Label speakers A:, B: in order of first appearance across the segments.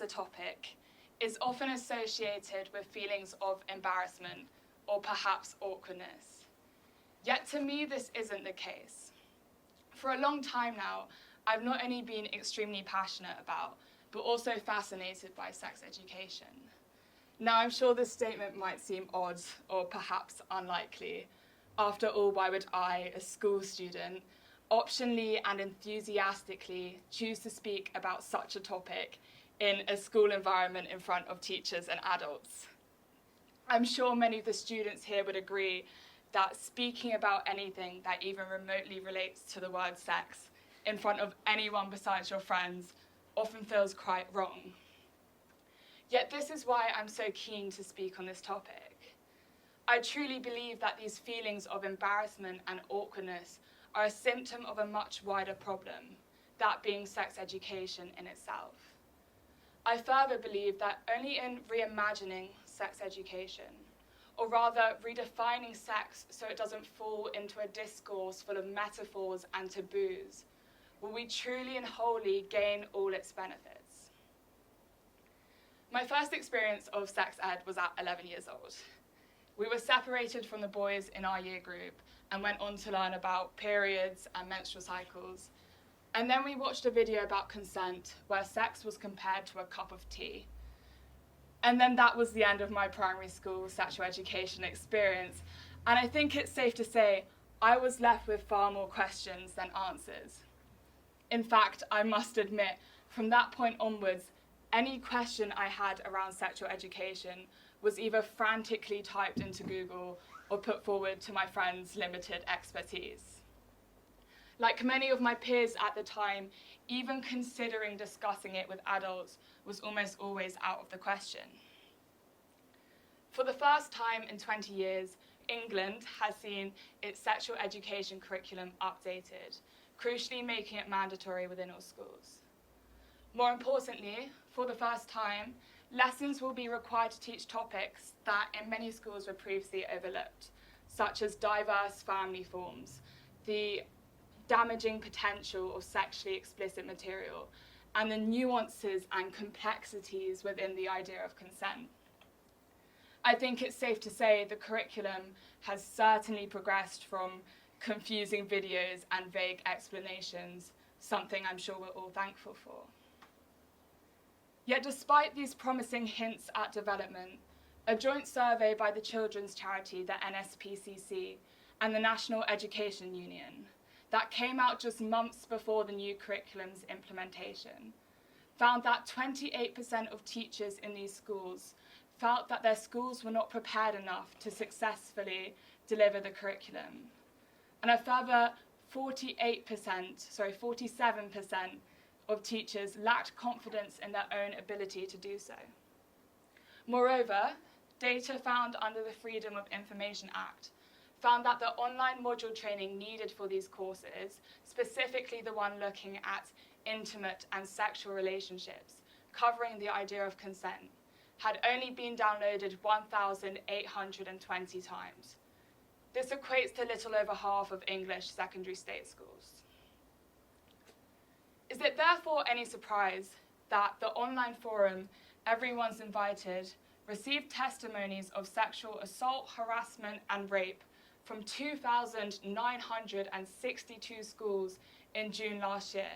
A: as a topic is often associated with feelings of embarrassment or perhaps awkwardness. Yet to me, this isn't the case. For a long time now, I've not only been extremely passionate about, but also fascinated by sex education. Now, I'm sure this statement might seem odd or perhaps unlikely. After all, why would I, a school student, optionally and enthusiastically choose to speak about such a topic in a school environment in front of teachers and adults? I'm sure many of the students here would agree that speaking about anything that even remotely relates to the word sex in front of anyone besides your friends often feels quite wrong. Yet this is why I'm so keen to speak on this topic. I truly believe that these feelings of embarrassment and awkwardness are a symptom of a much wider problem, that being sex education in itself. I further believe that only in reimagining sex education, or rather redefining sex so it doesn't fall into a discourse full of metaphors and taboos, will we truly and wholly gain all its benefits. My first experience of sex ed was at 11 years old. We were separated from the boys in our year group and went on to learn about periods and menstrual cycles. And then we watched a video about consent where sex was compared to a cup of tea. And then that was the end of my primary school sexual education experience. And I think it's safe to say I was left with far more questions than answers. In fact, I must admit, from that point onwards, any question I had around sexual education was either frantically typed into Google or put forward to my friends' limited expertise. Like many of my peers at the time, even considering discussing it with adults was almost always out of the question. For the first time in 20 years, England has seen its sexual education curriculum updated, crucially making it mandatory within all schools. More importantly, for the first time, lessons will be required to teach topics that in many schools were previously overlooked, such as diverse family forms, the damaging potential of sexually explicit material, and the nuances and complexities within the idea of consent. I think it's safe to say the curriculum has certainly progressed from confusing videos and vague explanations, something I'm sure we're all thankful for. Yet despite these promising hints at development, a joint survey by the children's charity, the NSPCC, and the National Education Union, that came out just months before the new curriculum's implementation, found that 28% of teachers in these schools felt that their schools were not prepared enough to successfully deliver the curriculum. And a further 47% of teachers lacked confidence in their own ability to do so. Moreover, data found under the Freedom of Information Act found that the online module training needed for these courses, specifically the one looking at intimate and sexual relationships, covering the idea of consent, had only been downloaded 1,820 times. This equates to little over half of English secondary state schools. Is it therefore any surprise that the online forum, Everyone's Invited, received testimonies of sexual assault, harassment, and rape from 2,962 schools in June last year?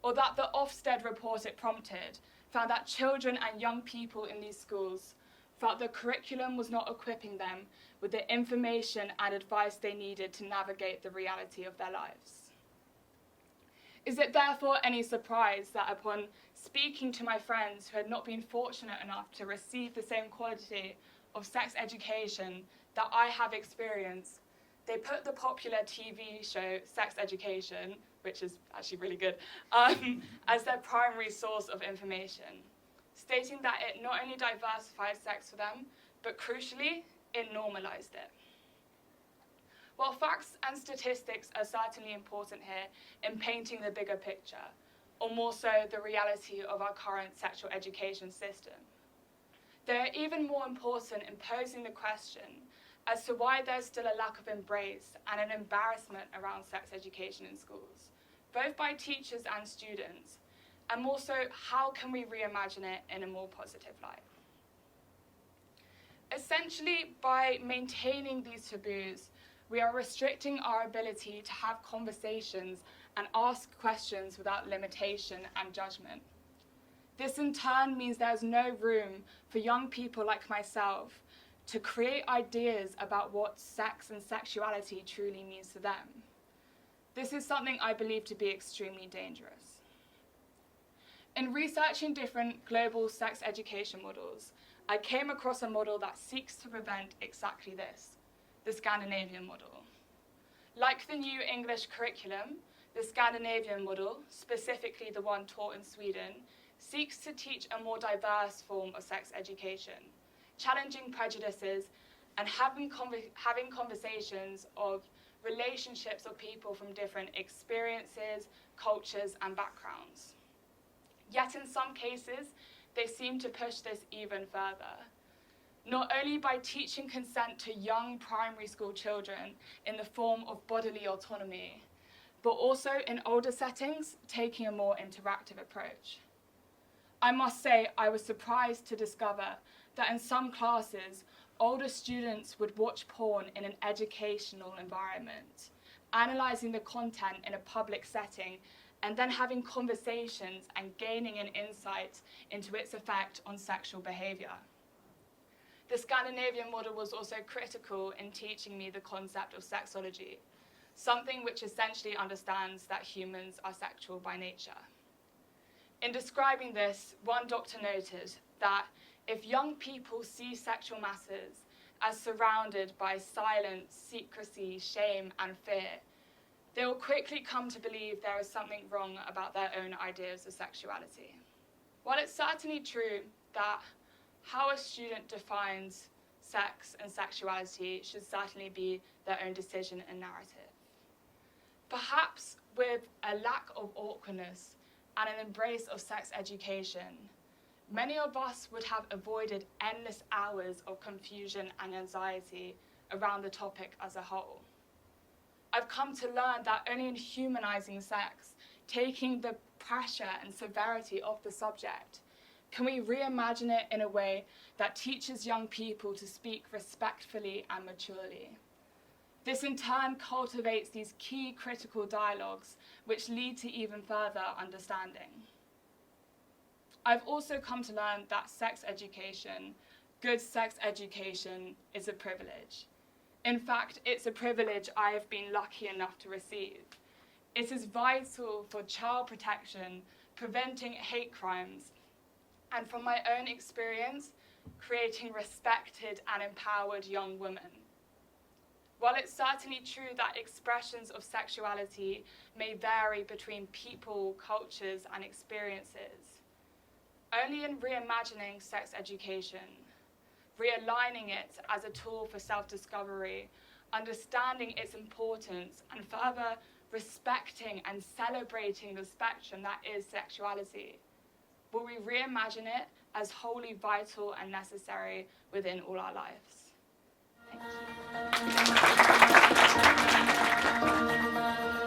A: Or that the Ofsted report it prompted found that children and young people in these schools felt the curriculum was not equipping them with the information and advice they needed to navigate the reality of their lives? Is it therefore any surprise that upon speaking to my friends who had not been fortunate enough to receive the same quality of sex education that I have experienced, they put the popular TV show Sex Education, which is actually really good, as their primary source of information, stating that it not only diversified sex for them, but crucially, it normalized it. While facts and statistics are certainly important here in painting the bigger picture, or more so the reality of our current sexual education system, they are even more important in posing the question as to why there's still a lack of embrace and an embarrassment around sex education in schools, both by teachers and students, And also, how can we reimagine it in a more positive light? Essentially, by maintaining these taboos, we are restricting our ability to have conversations and ask questions without limitation and judgment. This in turn means there's no room for young people like myself to create ideas about what sex and sexuality truly means to them. This is something I believe to be extremely dangerous. In researching different global sex education models, I came across a model that seeks to prevent exactly this, the Scandinavian model. Like the new English curriculum, the Scandinavian model, specifically the one taught in Sweden, seeks to teach a more diverse form of sex education, challenging prejudices and having conversations of relationships of people from different experiences, cultures, and backgrounds. Yet in some cases, they seem to push this even further, not only by teaching consent to young primary school children in the form of bodily autonomy, but also in older settings, taking a more interactive approach. I must say, I was surprised to discover that in some classes, older students would watch porn in an educational environment, analysing the content in a public setting, and then having conversations and gaining an insight into its effect on sexual behaviour. The Scandinavian model was also critical in teaching me the concept of sexology, something which essentially understands that humans are sexual by nature. In describing this, one doctor noted that if young people see sexual matters as surrounded by silence, secrecy, shame, and fear, they will quickly come to believe there is something wrong about their own ideas of sexuality. While it's certainly true that how a student defines sex and sexuality should certainly be their own decision and narrative, perhaps with a lack of awkwardness and an embrace of sex education, many of us would have avoided endless hours of confusion and anxiety around the topic as a whole. I've come to learn that only in humanizing sex, taking the pressure and severity of the subject, can we reimagine it in a way that teaches young people to speak respectfully and maturely. This in turn cultivates these key critical dialogues which lead to even further understanding. I've also come to learn that sex education, good sex education, is a privilege. In fact, it's a privilege I have been lucky enough to receive. It is vital for child protection, preventing hate crimes, and from my own experience, creating respected and empowered young women. While it's certainly true that expressions of sexuality may vary between people, cultures, and experiences, only in reimagining sex education, realigning it as a tool for self-discovery, understanding its importance, and further respecting and celebrating the spectrum that is sexuality, will we reimagine it as wholly vital and necessary within all our lives. Thank you.